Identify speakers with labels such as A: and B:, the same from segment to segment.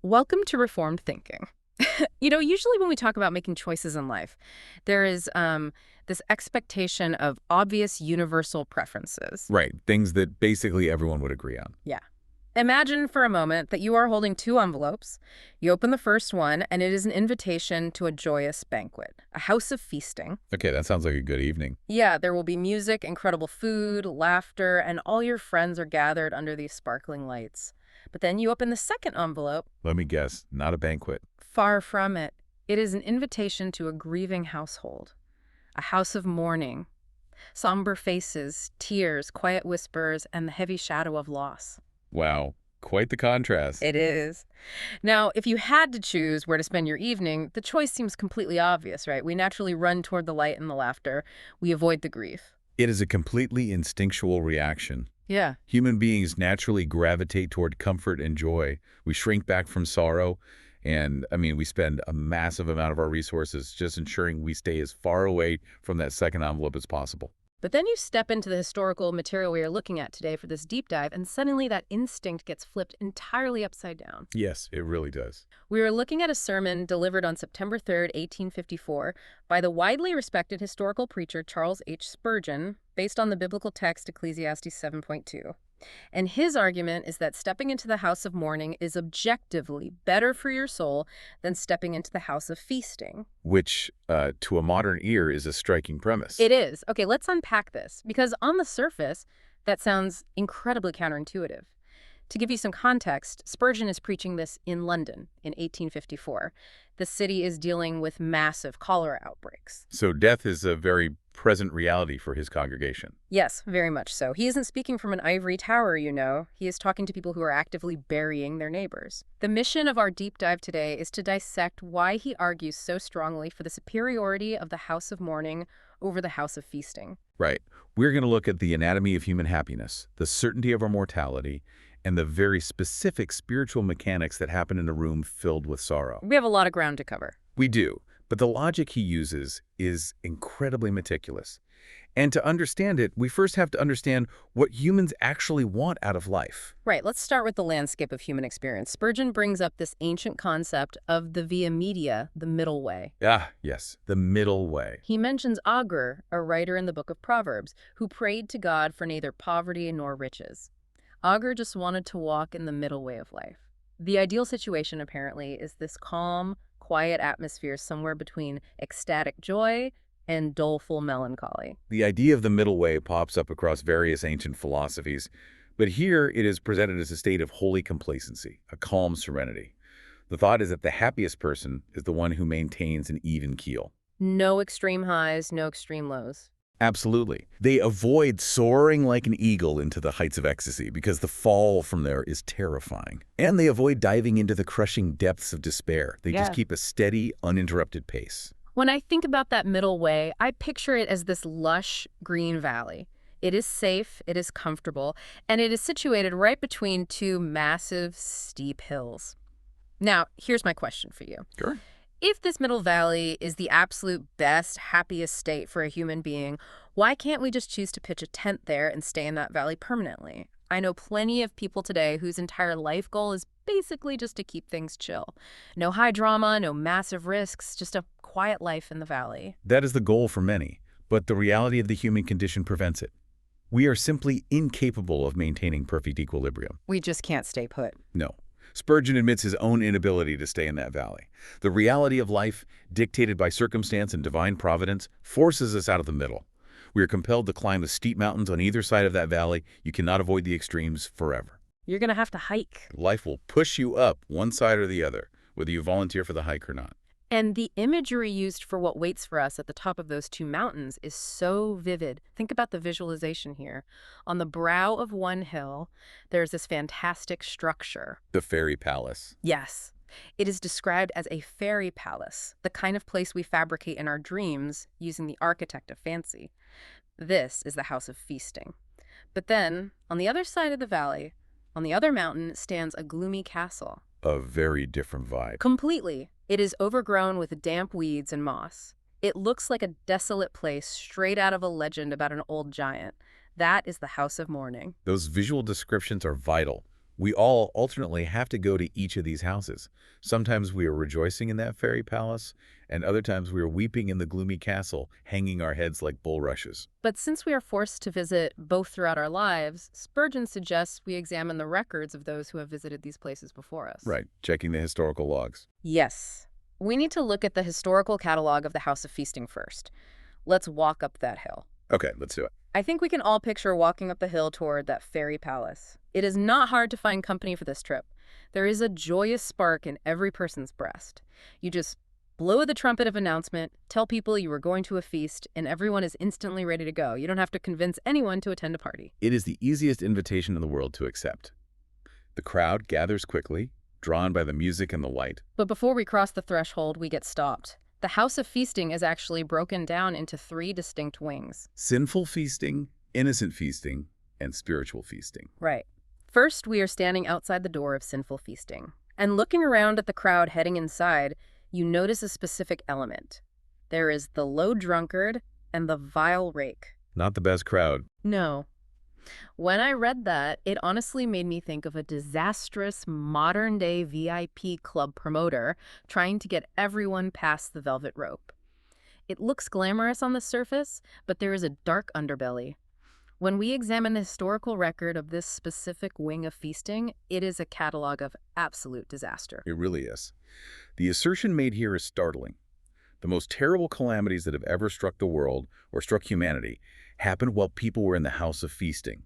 A: Welcome to Reformed Thinking. Usually when we talk about making choices in life, there is this expectation of obvious universal preferences.
B: Right. Things that basically everyone would agree on.
A: Yeah. Imagine for a moment that you are holding two envelopes. You open the first one, and it is an invitation to a joyous banquet, a house of feasting.
B: Okay, that sounds like a good evening.
A: Yeah, there will be music, incredible food, laughter, and all your friends are gathered under these sparkling lights. But then you open the second envelope.
B: Let me guess, not a banquet.
A: Far from it. It is an invitation to a grieving household, a house of mourning, somber faces, tears, quiet whispers, and the heavy shadow of loss.
B: Wow, quite the contrast.
A: It is. Now, if you had to choose where to spend your evening, the choice seems completely obvious, right? We naturally run toward the light and the laughter. We avoid the grief.
B: It is a completely instinctual reaction.
A: Yeah.
B: Human beings naturally gravitate toward comfort and joy. We shrink back from sorrow. And, we spend a massive amount of our resources just ensuring we stay as far away from that second envelope as possible.
A: But then you step into the historical material we are looking at today for this deep dive, and suddenly that instinct gets flipped entirely upside down.
B: Yes, it really does.
A: We are looking at a sermon delivered on September 3rd, 1854, by the widely respected historical preacher Charles H. Spurgeon, based on the biblical text Ecclesiastes 7.2. And his argument is that stepping into the house of mourning is objectively better for your soul than stepping into the house of feasting.
B: Which, to a modern ear, is a striking premise.
A: It is. Okay, let's unpack this, because on the surface, that sounds incredibly counterintuitive. To give you some context, Spurgeon is preaching this in London in 1854. The city is dealing with massive cholera outbreaks.
B: So death is a very present reality for his congregation.
A: Yes, very much so. He isn't speaking from an ivory tower, He is talking to people who are actively burying their neighbors. The mission of our deep dive today is to dissect why he argues so strongly for the superiority of the house of mourning over the house of feasting.
B: Right. We're going to look at the anatomy of human happiness, the certainty of our mortality, and the very specific spiritual mechanics that happen in a room filled with sorrow.
A: We have a lot of ground to cover.
B: We do, but the logic he uses is incredibly meticulous. And to understand it, we first have to understand what humans actually want out of life.
A: Right, let's start with the landscape of human experience. Spurgeon brings up this ancient concept of the via media, the middle way.
B: Ah, yes, the middle way.
A: He mentions Agur, a writer in the book of Proverbs, who prayed to God for neither poverty nor riches. Agur just wanted to walk in the middle way of life. The ideal situation, apparently, is this calm, quiet atmosphere somewhere between ecstatic joy and doleful melancholy.
B: The idea of the middle way pops up across various ancient philosophies, but here it is presented as a state of holy complacency, a calm serenity. The thought is that the happiest person is the one who maintains an even keel.
A: No extreme highs, no extreme lows.
B: Absolutely. They avoid soaring like an eagle into the heights of ecstasy because the fall from there is terrifying. And they avoid diving into the crushing depths of despair. They just keep a steady, uninterrupted pace.
A: When I think about that middle way, I picture it as this lush green valley. It is safe, it is comfortable, and it is situated right between two massive, steep hills. Now, here's my question for you.
B: Sure.
A: If this middle valley is the absolute best, happiest state for a human being, why can't we just choose to pitch a tent there and stay in that valley permanently? I know plenty of people today whose entire life goal is basically just to keep things chill. No high drama, no massive risks, just a quiet life in the valley.
B: That is the goal for many, but the reality of the human condition prevents it. We are simply incapable of maintaining perfect equilibrium.
A: We just can't stay put.
B: No. Spurgeon admits his own inability to stay in that valley. The reality of life, dictated by circumstance and divine providence, forces us out of the middle. We are compelled to climb the steep mountains on either side of that valley. You cannot avoid the extremes forever.
A: You're going to have to hike.
B: Life will push you up one side or the other, whether you volunteer for the hike or not.
A: And the imagery used for what waits for us at the top of those two mountains is so vivid. Think about the visualization here. On the brow of one hill, there's this fantastic structure.
B: The fairy palace.
A: Yes. It is described as a fairy palace, the kind of place we fabricate in our dreams using the architect of fancy. This is the house of feasting. But then, on the other side of the valley, on the other mountain, stands a gloomy castle.
B: A very different vibe.
A: Completely. It is overgrown with damp weeds and moss. It looks like a desolate place straight out of a legend about an old giant. That is the house of mourning.
B: Those visual descriptions are vital. We all alternately have to go to each of these houses. Sometimes we are rejoicing in that fairy palace, and other times we are weeping in the gloomy castle, hanging our heads like bulrushes.
A: But since we are forced to visit both throughout our lives, Spurgeon suggests we examine the records of those who have visited these places before us.
B: Right, checking the historical logs.
A: Yes. We need to look at the historical catalog of the House of Feasting first. Let's walk up that hill.
B: Okay, let's do it.
A: I think we can all picture walking up the hill toward that fairy palace. It is not hard to find company for this trip. There is a joyous spark in every person's breast. You just blow the trumpet of announcement, tell people you are going to a feast, and everyone is instantly ready to go. You don't have to convince anyone to attend a party.
B: It is the easiest invitation in the world to accept. The crowd gathers quickly, drawn by the music and the light.
A: But before we cross the threshold, we get stopped. The House of Feasting is actually broken down into 3 distinct wings.
B: Sinful feasting, innocent feasting, and spiritual feasting.
A: Right. First, we are standing outside the door of Sinful Feasting. And looking around at the crowd heading inside, you notice a specific element. There is the low drunkard and the vile rake.
B: Not the best crowd.
A: No. When I read that, it honestly made me think of a disastrous modern-day VIP club promoter trying to get everyone past the velvet rope. It looks glamorous on the surface, but there is a dark underbelly. When we examine the historical record of this specific wing of feasting, it is a catalog of absolute disaster.
B: It really is. The assertion made here is startling. The most terrible calamities that have ever struck the world, or struck humanity, happened while people were in the House of Feasting.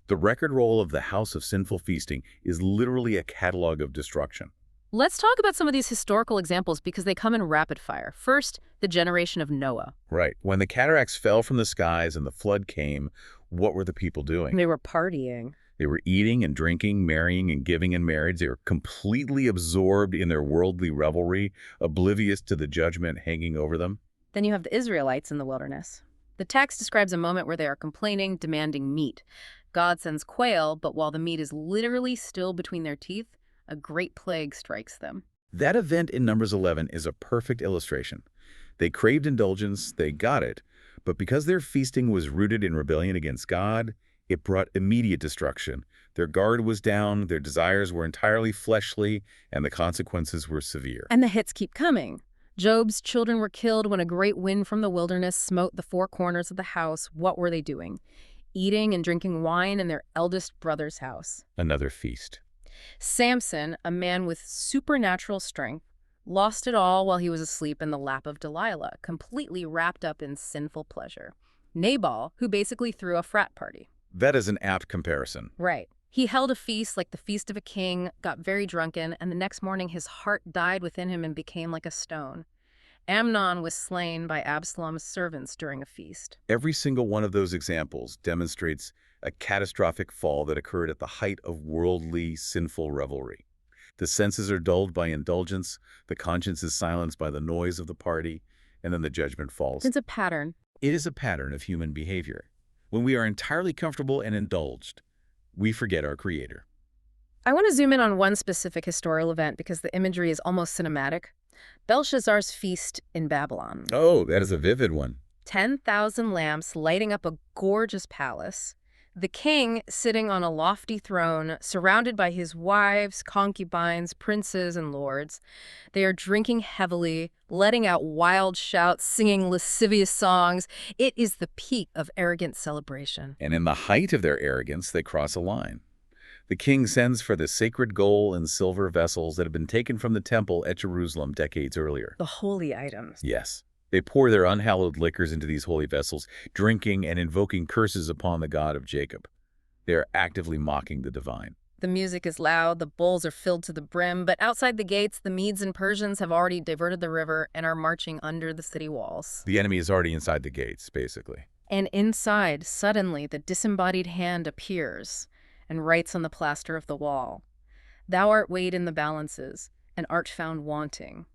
B: The record roll of the House of Sinful Feasting is literally a catalog of destruction.
A: Let's talk about some of these historical examples because they come in rapid fire. First, the generation of Noah.
B: Right. When the cataracts fell from the skies and the flood came, what were the people doing?
A: They were partying.
B: They were eating and drinking, marrying and giving in marriage. They were completely absorbed in their worldly revelry, oblivious to the judgment hanging over them.
A: Then you have the Israelites in the wilderness. The text describes a moment where they are complaining, demanding meat. God sends quail, but while the meat is literally still between their teeth, a great plague strikes them.
B: That event in Numbers 11 is a perfect illustration. They craved indulgence, they got it, but because their feasting was rooted in rebellion against God, it brought immediate destruction. Their guard was down, their desires were entirely fleshly, and the consequences were severe.
A: And the hits keep coming. Job's children were killed when a great wind from the wilderness smote the 4 corners of the house. What were they doing? Eating and drinking wine in their eldest brother's house.
B: Another feast.
A: Samson, a man with supernatural strength, lost it all while he was asleep in the lap of Delilah, completely wrapped up in sinful pleasure. Nabal, who basically threw a frat party.
B: That is an apt comparison.
A: Right. He held a feast like the feast of a king, got very drunken, and the next morning his heart died within him and became like a stone. Amnon was slain by Absalom's servants during a feast.
B: Every single one of those examples demonstrates a catastrophic fall that occurred at the height of worldly, sinful revelry. The senses are dulled by indulgence, the conscience is silenced by the noise of the party, and then the judgment falls.
A: It's a pattern.
B: It is a pattern of human behavior. When we are entirely comfortable and indulged, we forget our Creator.
A: I want to zoom in on one specific historical event because the imagery is almost cinematic. Belshazzar's feast in Babylon.
B: Oh, that is a vivid one.
A: 10,000 lamps lighting up a gorgeous palace. The king sitting on a lofty throne, surrounded by his wives, concubines, princes, and lords. They are drinking heavily, letting out wild shouts, singing lascivious songs. It is the peak of arrogant celebration.
B: And in the height of their arrogance, they cross a line. The king sends for the sacred gold and silver vessels that had been taken from the temple at Jerusalem decades earlier.
A: The holy items.
B: Yes. They pour their unhallowed liquors into these holy vessels, drinking and invoking curses upon the God of Jacob. They are actively mocking the divine.
A: The music is loud, the bowls are filled to the brim, but outside the gates, the Medes and Persians have already diverted the river and are marching under the city walls.
B: The enemy is already inside the gates, basically.
A: And inside, suddenly, the disembodied hand appears and writes on the plaster of the wall, "Thou art weighed in the balances, and art found wanting."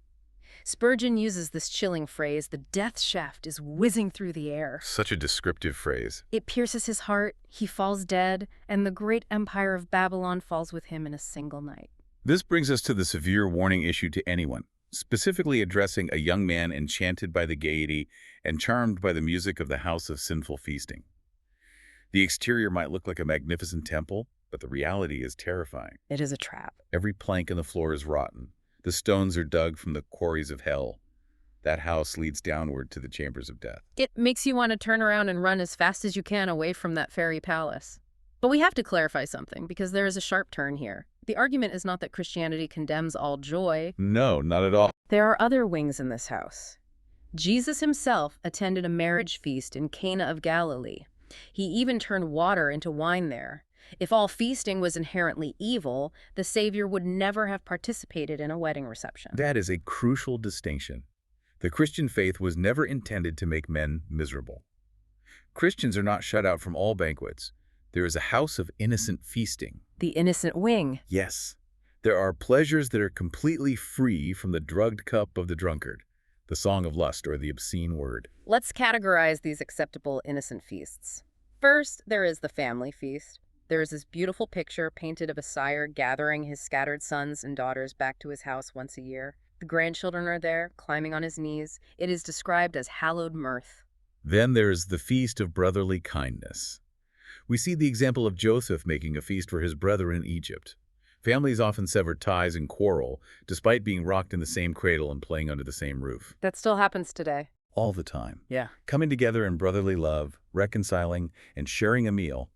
A: Spurgeon uses this chilling phrase, "The death shaft is whizzing through the air."
B: Such a descriptive phrase.
A: It pierces his heart, he falls dead, and the great empire of Babylon falls with him in a single night.
B: This brings us to the severe warning issued to anyone, specifically addressing a young man enchanted by the gaiety and charmed by the music of the House of Sinful Feasting. The exterior might look like a magnificent temple, But the reality is terrifying.
A: It is a trap.
B: Every plank in the floor is rotten. The stones are dug from the quarries of hell. That house leads downward to the chambers of death.
A: It makes you want to turn around and run as fast as you can away from that fairy palace. But we have to clarify something, because there is a sharp turn here. The argument is not that Christianity condemns all joy.
B: No, not at all.
A: There are other wings in this house. Jesus himself attended a marriage feast in Cana of Galilee. He even turned water into wine there. If all feasting was inherently evil, the Savior would never have participated in a wedding reception.
B: That is a crucial distinction. The Christian faith was never intended to make men miserable. Christians are not shut out from all banquets. There is a house of innocent feasting.
A: The innocent wing.
B: Yes, there are pleasures that are completely free from the drugged cup of the drunkard, the song of lust, or the obscene word.
A: Let's categorize these acceptable innocent feasts. First, there is the family feast. There is this beautiful picture painted of a sire gathering his scattered sons and daughters back to his house once a year. The grandchildren are there, climbing on his knees. It is described as hallowed mirth.
B: Then there is the feast of brotherly kindness. We see the example of Joseph making a feast for his brother in Egypt. Families often sever ties and quarrel, despite being rocked in the same cradle and playing under the same roof.
A: That still happens today.
B: All the time.
A: Yeah.
B: Coming together in brotherly love, reconciling, and sharing a meal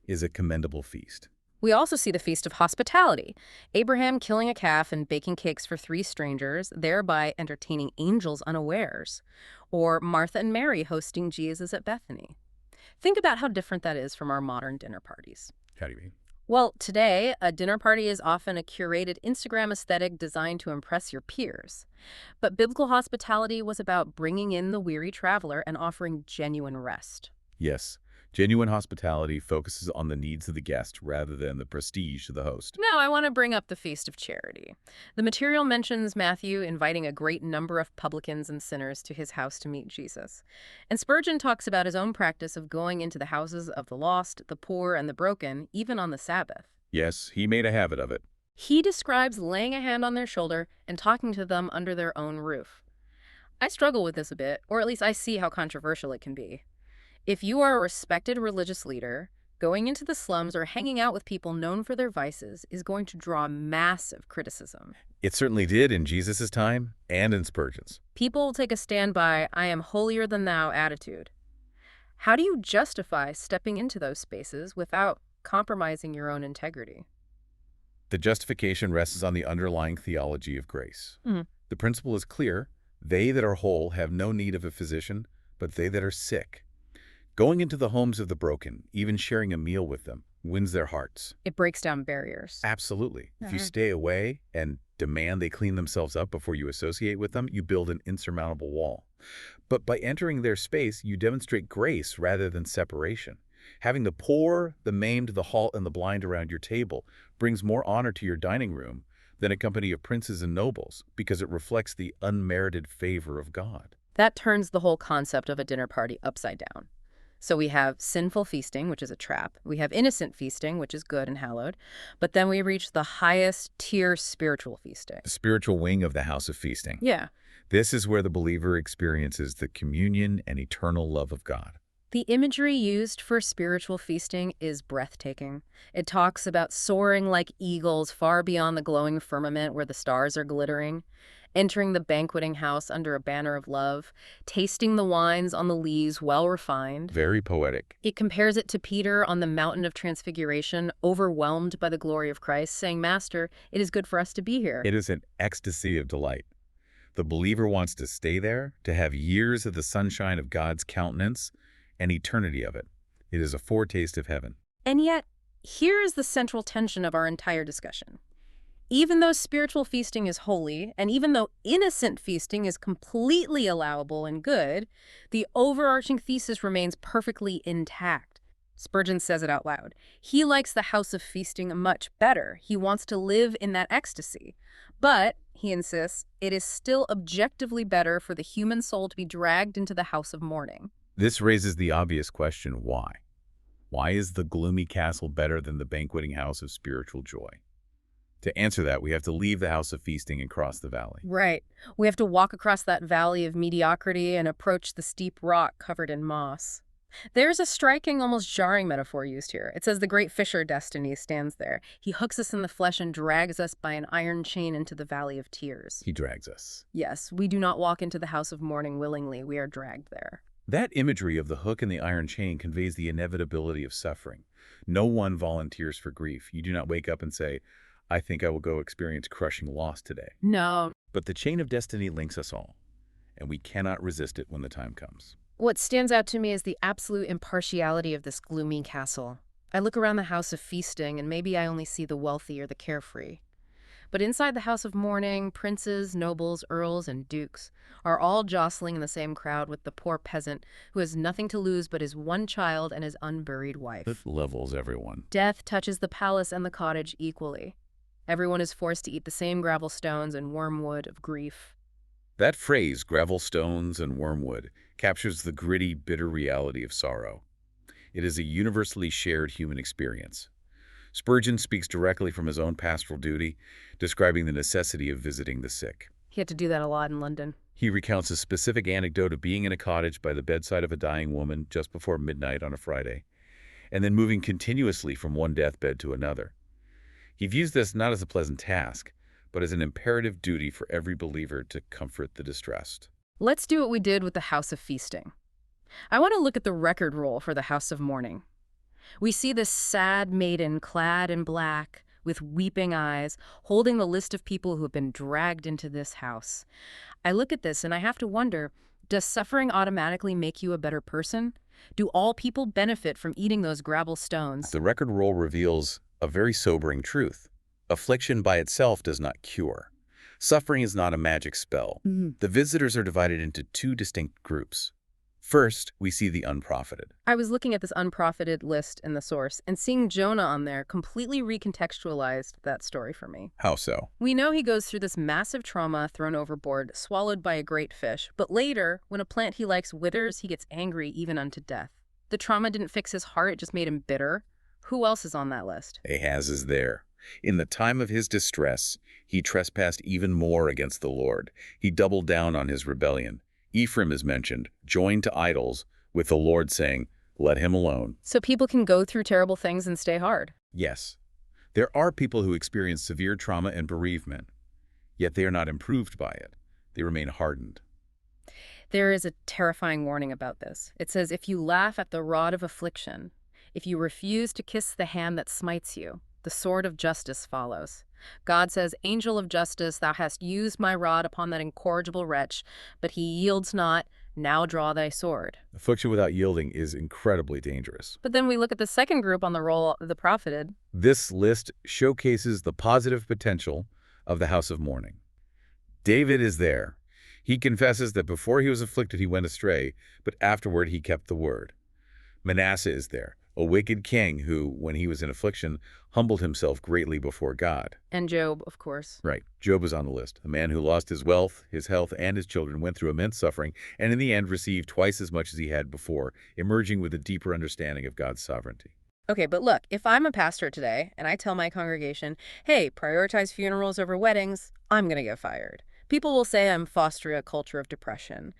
B: is a commendable feast.
A: We also see the Feast of Hospitality. Abraham killing a calf and baking cakes for 3 strangers, thereby entertaining angels unawares. Or Martha and Mary hosting Jesus at Bethany. Think about how different that is from our modern dinner parties.
B: How do you mean?
A: Well, today, a dinner party is often a curated Instagram aesthetic designed to impress your peers. But biblical hospitality was about bringing in the weary traveler and offering genuine rest.
B: Yes. Genuine hospitality focuses on the needs of the guest rather than the prestige of the host.
A: Now, I want to bring up the Feast of Charity. The material mentions Matthew inviting a great number of publicans and sinners to his house to meet Jesus. And Spurgeon talks about his own practice of going into the houses of the lost, the poor, and the broken, even on the Sabbath.
B: Yes, he made a habit of it.
A: He describes laying a hand on their shoulder and talking to them under their own roof. I struggle with this a bit, or at least I see how controversial it can be. If you are a respected religious leader, going into the slums or hanging out with people known for their vices is going to draw massive criticism.
B: It certainly did in Jesus' time and in Spurgeon's.
A: People will take a stand by "I am holier than thou" attitude. How do you justify stepping into those spaces without compromising your own integrity?
B: The justification rests on the underlying theology of grace. The principle is clear. They that are whole have no need of a physician, but they that are sick. Going into the homes of the broken, even sharing a meal with them, wins their hearts.
A: It breaks down barriers.
B: Absolutely. If you stay away and demand they clean themselves up before you associate with them, you build an insurmountable wall. But by entering their space, you demonstrate grace rather than separation. Having the poor, the maimed, the halt, and the blind around your table brings more honor to your dining room than a company of princes and nobles, because it reflects the unmerited favor of God.
A: That turns the whole concept of a dinner party upside down. So we have sinful feasting, which is a trap. We have innocent feasting, which is good and hallowed. But then we reach the highest tier spiritual feasting.
B: The spiritual wing of the house of feasting.
A: Yeah.
B: This is where the believer experiences the communion and eternal love of God.
A: The imagery used for spiritual feasting is breathtaking. It talks about soaring like eagles far beyond the glowing firmament where the stars are glittering, entering the banqueting house under a banner of love, tasting the wines on the lees well refined.
B: Very poetic.
A: It compares it to Peter on the mountain of transfiguration, overwhelmed by the glory of Christ, saying, "Master, it is good for us to be here."
B: It is an ecstasy of delight. The believer wants to stay there, to have years of the sunshine of God's countenance and eternity of it. It is a foretaste of heaven.
A: And yet, here is the central tension of our entire discussion. Even though spiritual feasting is holy, and even though innocent feasting is completely allowable and good, the overarching thesis remains perfectly intact. Spurgeon says it out loud. He likes the house of feasting much better. He wants to live in that ecstasy. But, he insists, it is still objectively better for the human soul to be dragged into the house of mourning.
B: This raises the obvious question, why? Why is the gloomy castle better than the banqueting house of spiritual joy? To answer that, we have to leave the house of feasting and cross the valley.
A: Right. We have to walk across that valley of mediocrity and approach the steep rock covered in moss. There's a striking, almost jarring metaphor used here. It says the great fisher destiny stands there. He hooks us in the flesh and drags us by an iron chain into the valley of tears.
B: He drags us.
A: Yes, we do not walk into the house of mourning willingly. We are dragged there.
B: That imagery of the hook and the iron chain conveys the inevitability of suffering. No one volunteers for grief. You do not wake up and say, I think I will go experience crushing loss today.
A: No.
B: But the chain of destiny links us all, and we cannot resist it when the time comes.
A: What stands out to me is the absolute impartiality of this gloomy castle. I look around the house of feasting, and maybe I only see the wealthy or the carefree. But inside the house of mourning, princes, nobles, earls, and dukes are all jostling in the same crowd with the poor peasant who has nothing to lose but his one child and his unburied wife.
B: It levels everyone.
A: Death touches the palace and the cottage equally. Everyone is forced to eat the same gravel stones and wormwood of grief.
B: That phrase, gravel stones and wormwood, captures the gritty, bitter reality of sorrow. It is a universally shared human experience. Spurgeon speaks directly from his own pastoral duty, describing the necessity of visiting the sick.
A: He had to do that a lot in London.
B: He recounts a specific anecdote of being in a cottage by the bedside of a dying woman just before midnight on a Friday, and then moving continuously from one deathbed to another. He views this not as a pleasant task, but as an imperative duty for every believer to comfort the distressed.
A: Let's do what we did with the house of feasting. I want to look at the record roll for the house of mourning. We see this sad maiden clad in black, with weeping eyes, holding the list of people who have been dragged into this house. I look at this and I have to wonder, does suffering automatically make you a better person? Do all people benefit from eating those gravel stones?
B: The record roll reveals a very sobering truth. Affliction by itself does not cure. Suffering is not a magic spell. The visitors are divided into two distinct groups. First, we see the unprofited.
A: I was looking at this unprofited list in the source, and seeing Jonah on there completely recontextualized that story for me.
B: How so?
A: We know he goes through this massive trauma, thrown overboard, swallowed by a great fish. But later, when a plant he likes withers, he gets angry even unto death. The trauma didn't fix his heart, it just made him bitter. Who else is on that list?
B: Ahaz is there. In the time of his distress, he trespassed even more against the Lord. He doubled down on his rebellion. Ephraim is mentioned, joined to idols, with the Lord saying, let him alone.
A: So people can go through terrible things and stay hard.
B: Yes. There are people who experience severe trauma and bereavement, yet they are not improved by it. They remain hardened.
A: There is a terrifying warning about this. It says, if you laugh at the rod of affliction, if you refuse to kiss the hand that smites you, the sword of justice follows. God says, angel of justice, thou hast used my rod upon that incorrigible wretch, but he yields not. Now draw thy sword.
B: Affliction without yielding is incredibly dangerous.
A: But then we look at the second group on the roll of the profited.
B: This list showcases the positive potential of the house of mourning. David is there. He confesses that before he was afflicted he went astray, but afterward he kept the word. Manasseh is there, a wicked king who, when he was in affliction, humbled himself greatly before God.
A: And Job, of course.
B: Right. Job is on the list. A man who lost his wealth, his health, and his children, went through immense suffering, and in the end received twice as much as he had before, emerging with a deeper understanding of God's sovereignty.
A: Okay, but look, if I'm a pastor today and I tell my congregation, hey, prioritize funerals over weddings, I'm going to get fired. People will say I'm fostering a culture of depression.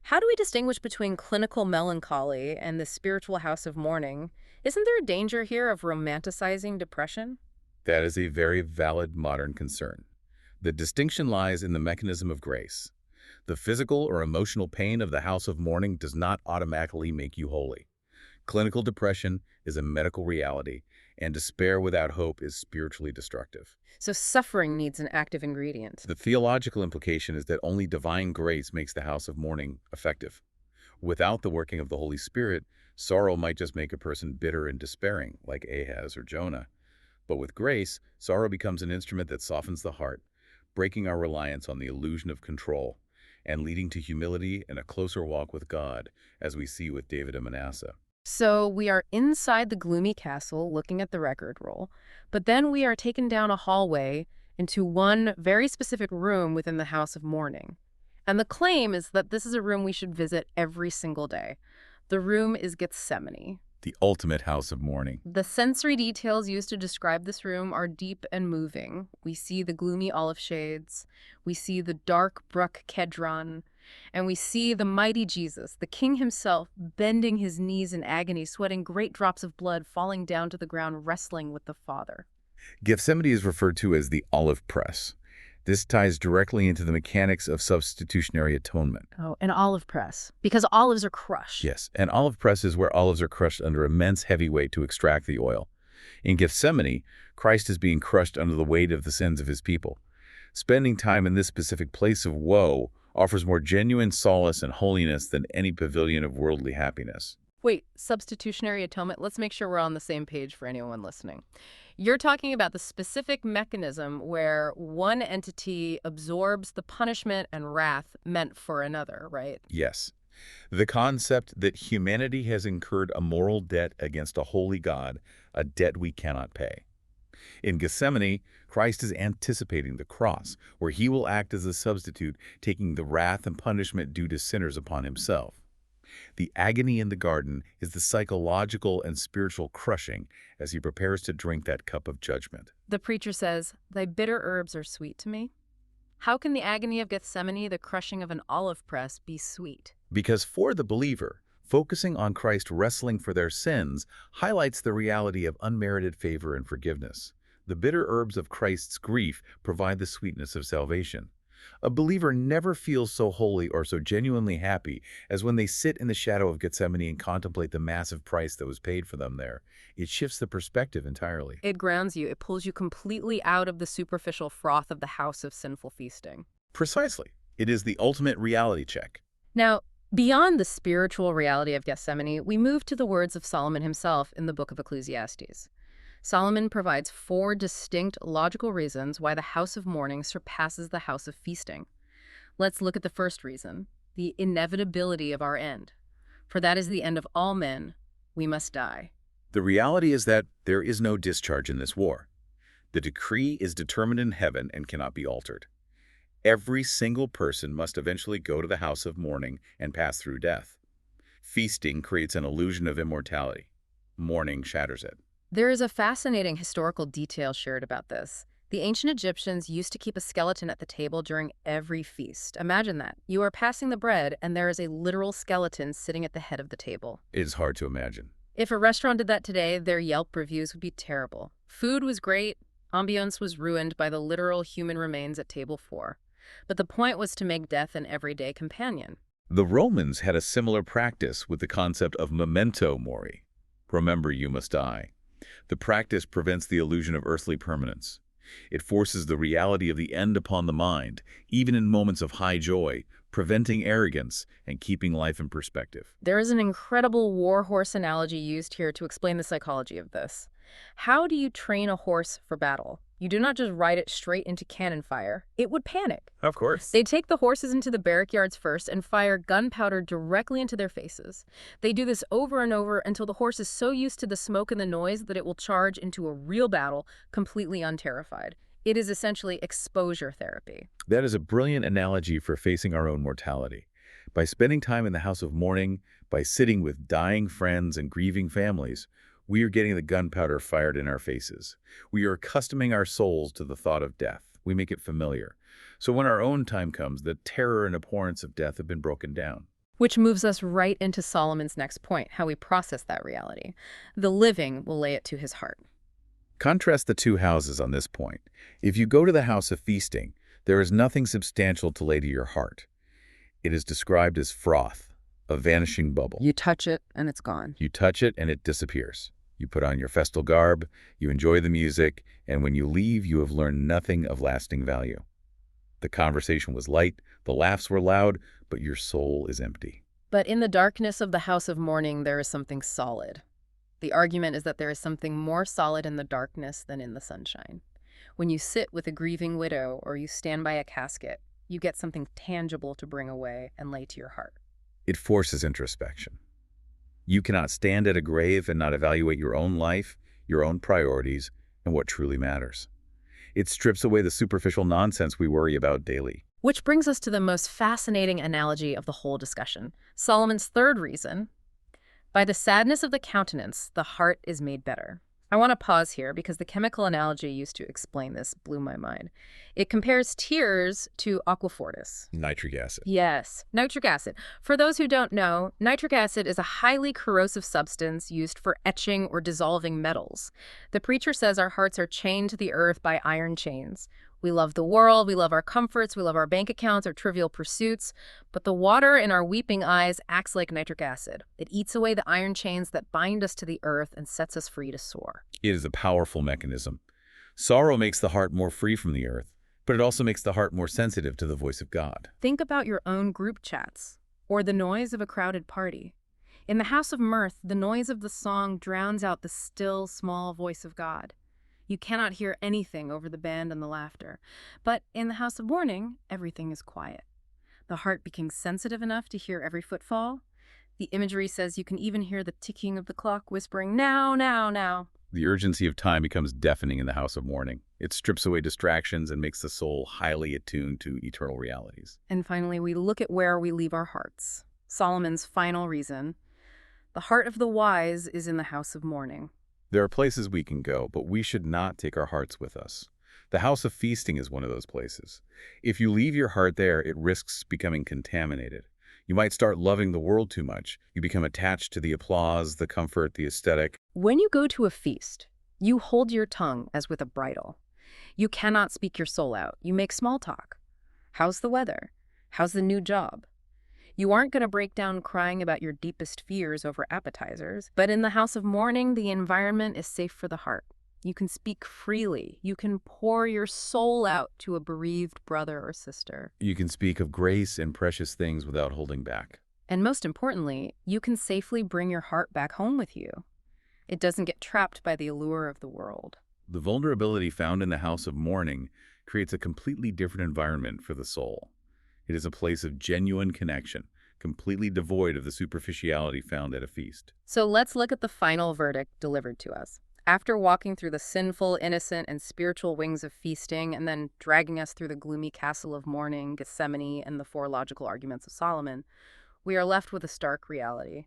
A: How do we distinguish between clinical melancholy and the spiritual house of mourning? Isn't there a danger here of romanticizing depression?
B: That is a very valid modern concern. The distinction lies in the mechanism of grace. The physical or emotional pain of the house of mourning does not automatically make you holy. Clinical depression is a medical reality, and despair without hope is spiritually destructive.
A: So suffering needs an active ingredient.
B: The theological implication is that only divine grace makes the house of mourning effective. Without the working of the Holy Spirit, sorrow might just make a person bitter and despairing, like Ahaz or Jonah. But with grace, sorrow becomes an instrument that softens the heart, breaking our reliance on the illusion of control, and leading to humility and a closer walk with God, as we see with David and Manasseh.
A: So we are inside the gloomy castle looking at the record roll, but then we are taken down a hallway into one very specific room within the house of mourning. And the claim is that this is a room we should visit every single day. The room is Gethsemane.
B: The ultimate house of mourning.
A: The sensory details used to describe this room are deep and moving. We see the gloomy olive shades. We see the dark brook Kedron. And we see the mighty Jesus, the King himself, bending his knees in agony, sweating great drops of blood, falling down to the ground, wrestling with the Father.
B: Gethsemane is referred to as the olive press. This ties directly into the mechanics of substitutionary atonement.
A: Oh, an olive press, because olives are crushed.
B: Yes, an olive press is where olives are crushed under immense heavy weight to extract the oil. In Gethsemane, Christ is being crushed under the weight of the sins of his people. Spending time in this specific place of woe offers more genuine solace and holiness than any pavilion of worldly happiness.
A: Wait, substitutionary atonement? Let's make sure we're on the same page for anyone listening. You're talking about the specific mechanism where one entity absorbs the punishment and wrath meant for another, right?
B: Yes. The concept that humanity has incurred a moral debt against a holy God, a debt we cannot pay. In Gethsemane, Christ is anticipating the cross, where he will act as a substitute, taking the wrath and punishment due to sinners upon himself. The agony in the garden is the psychological and spiritual crushing as he prepares to drink that cup of judgment.
A: The preacher says, "Thy bitter herbs are sweet to me." How can the agony of Gethsemane, the crushing of an olive press, be sweet?
B: Because for the believer, focusing on Christ wrestling for their sins highlights the reality of unmerited favor and forgiveness. The bitter herbs of Christ's grief provide the sweetness of salvation. A believer never feels so holy or so genuinely happy as when they sit in the shadow of Gethsemane and contemplate the massive price that was paid for them there. It shifts the perspective entirely.
A: It grounds you. It pulls you completely out of the superficial froth of the house of sinful feasting.
B: Precisely. It is the ultimate reality check.
A: Now, beyond the spiritual reality of Gethsemane, we move to the words of Solomon himself in the book of Ecclesiastes. Solomon provides 4 distinct logical reasons why the house of mourning surpasses the house of feasting. Let's look at the first reason, the inevitability of our end. For that is the end of all men. We must die.
B: The reality is that there is no discharge in this war. The decree is determined in heaven and cannot be altered. Every single person must eventually go to the house of mourning and pass through death. Feasting creates an illusion of immortality. Mourning shatters it.
A: There is a fascinating historical detail shared about this. The ancient Egyptians used to keep a skeleton at the table during every feast. Imagine that. You are passing the bread, and there is a literal skeleton sitting at the head of the table.
B: It is hard to imagine.
A: If a restaurant did that today, their Yelp reviews would be terrible. Food was great. Ambiance was ruined by the literal human remains at table 4. But the point was to make death an everyday companion.
B: The Romans had a similar practice with the concept of memento mori. Remember, you must die. The practice prevents the illusion of earthly permanence. It forces the reality of the end upon the mind, even in moments of high joy, preventing arrogance and keeping life in perspective.
A: There is an incredible war horse analogy used here to explain the psychology of this. How do you train a horse for battle? You do not just ride it straight into cannon fire. It would panic.
B: Of course.
A: They take the horses into the barrack yards first and fire gunpowder directly into their faces. They do this over and over until the horse is so used to the smoke and the noise that it will charge into a real battle completely unterrified. It is essentially exposure therapy.
B: That is a brilliant analogy for facing our own mortality. By spending time in the house of mourning, by sitting with dying friends and grieving families, we are getting the gunpowder fired in our faces. We are accustoming our souls to the thought of death. We make it familiar. So when our own time comes, the terror and abhorrence of death have been broken down.
A: Which moves us right into Solomon's next point, how we process that reality. The living will lay it to his heart.
B: Contrast the 2 houses on this point. If you go to the house of feasting, there is nothing substantial to lay to your heart. It is described as froth, a vanishing bubble.
A: You touch it and it's gone.
B: You touch it and it disappears. You put on your festal garb, you enjoy the music, and when you leave, you have learned nothing of lasting value. The conversation was light, the laughs were loud, but your soul is empty.
A: But in the darkness of the house of mourning, there is something solid. The argument is that there is something more solid in the darkness than in the sunshine. When you sit with a grieving widow or you stand by a casket, you get something tangible to bring away and lay to your heart.
B: It forces introspection. You cannot stand at a grave and not evaluate your own life, your own priorities, and what truly matters. It strips away the superficial nonsense we worry about daily.
A: Which brings us to the most fascinating analogy of the whole discussion. Solomon's third reason: by the sadness of the countenance, the heart is made better. I want to pause here because the chemical analogy used to explain this blew my mind. It compares tears to aquafortis.
B: Nitric acid.
A: Yes, nitric acid. For those who don't know, nitric acid is a highly corrosive substance used for etching or dissolving metals. The preacher says our hearts are chained to the earth by iron chains. We love the world, we love our comforts, we love our bank accounts, our trivial pursuits, but the water in our weeping eyes acts like nitric acid. It eats away the iron chains that bind us to the earth and sets us free to soar.
B: It is a powerful mechanism. Sorrow makes the heart more free from the earth, but it also makes the heart more sensitive to the voice of God.
A: Think about your own group chats, or the noise of a crowded party. In the house of mirth, the noise of the song drowns out the still, small voice of God. You cannot hear anything over the band and the laughter. But in the house of mourning, everything is quiet. The heart becomes sensitive enough to hear every footfall. The imagery says you can even hear the ticking of the clock whispering, now, now, now.
B: The urgency of time becomes deafening in the house of mourning. It strips away distractions and makes the soul highly attuned to eternal realities.
A: And finally, we look at where we leave our hearts. Solomon's final reason. The heart of the wise is in the house of mourning.
B: There are places we can go, but we should not take our hearts with us. The house of feasting is one of those places. If you leave your heart there, it risks becoming contaminated. You might start loving the world too much. You become attached to the applause, the comfort, the aesthetic.
A: When you go to a feast, you hold your tongue as with a bridle. You cannot speak your soul out. You make small talk. How's the weather? How's the new job? You aren't going to break down crying about your deepest fears over appetizers, but in the house of mourning, the environment is safe for the heart. You can speak freely. You can pour your soul out to a bereaved brother or sister.
B: You can speak of grace and precious things without holding back.
A: And most importantly, you can safely bring your heart back home with you. It doesn't get trapped by the allure of the world.
B: The vulnerability found in the house of mourning creates a completely different environment for the soul. It is a place of genuine connection, completely devoid of the superficiality found at a feast.
A: So let's look at the final verdict delivered to us. After walking through the sinful, innocent, and spiritual wings of feasting, and then dragging us through the gloomy castle of mourning, Gethsemane, and the four logical arguments of Solomon, we are left with a stark reality.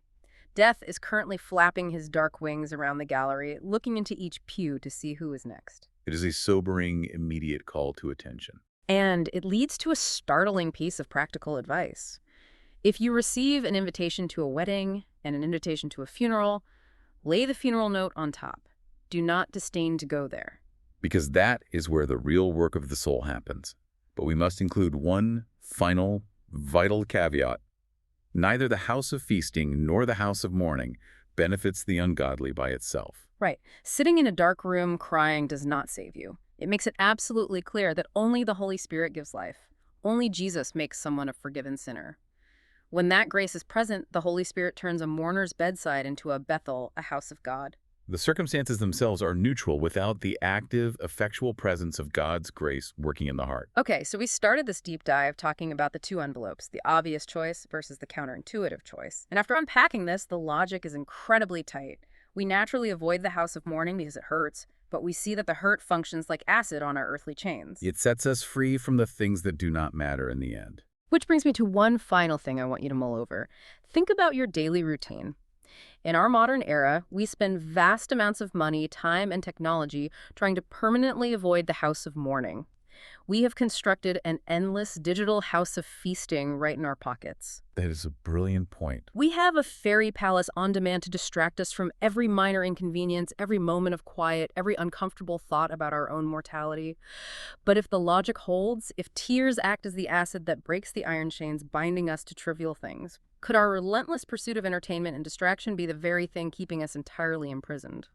A: Death is currently flapping his dark wings around the gallery, looking into each pew to see who is next.
B: It is a sobering, immediate call to attention.
A: And it leads to a startling piece of practical advice. If you receive an invitation to a wedding and an invitation to a funeral, lay the funeral note on top. Do not disdain to go there.
B: Because that is where the real work of the soul happens. But we must include one final, vital caveat. Neither the house of feasting nor the house of mourning benefits the ungodly by itself.
A: Right. Sitting in a dark room crying does not save you. It makes it absolutely clear that only the Holy Spirit gives life. Only Jesus makes someone a forgiven sinner. When that grace is present, the Holy Spirit turns a mourner's bedside into a Bethel, a house of God.
B: The circumstances themselves are neutral without the active, effectual presence of God's grace working in the heart.
A: Okay, so we started this deep dive talking about the two envelopes, the obvious choice versus the counterintuitive choice. And after unpacking this, the logic is incredibly tight. We naturally avoid the house of mourning because it hurts, but we see that the hurt functions like acid on our earthly chains.
B: It sets us free from the things that do not matter in the end.
A: Which brings me to one final thing I want you to mull over. Think about your daily routine. In our modern era, we spend vast amounts of money, time, and technology trying to permanently avoid the house of mourning. We have constructed an endless digital house of feasting right in our pockets.
B: That is a brilliant point.
A: We have a fairy palace on demand to distract us from every minor inconvenience, every moment of quiet, every uncomfortable thought about our own mortality. But if the logic holds, if tears act as the acid that breaks the iron chains binding us to trivial things, could our relentless pursuit of entertainment and distraction be the very thing keeping us entirely imprisoned?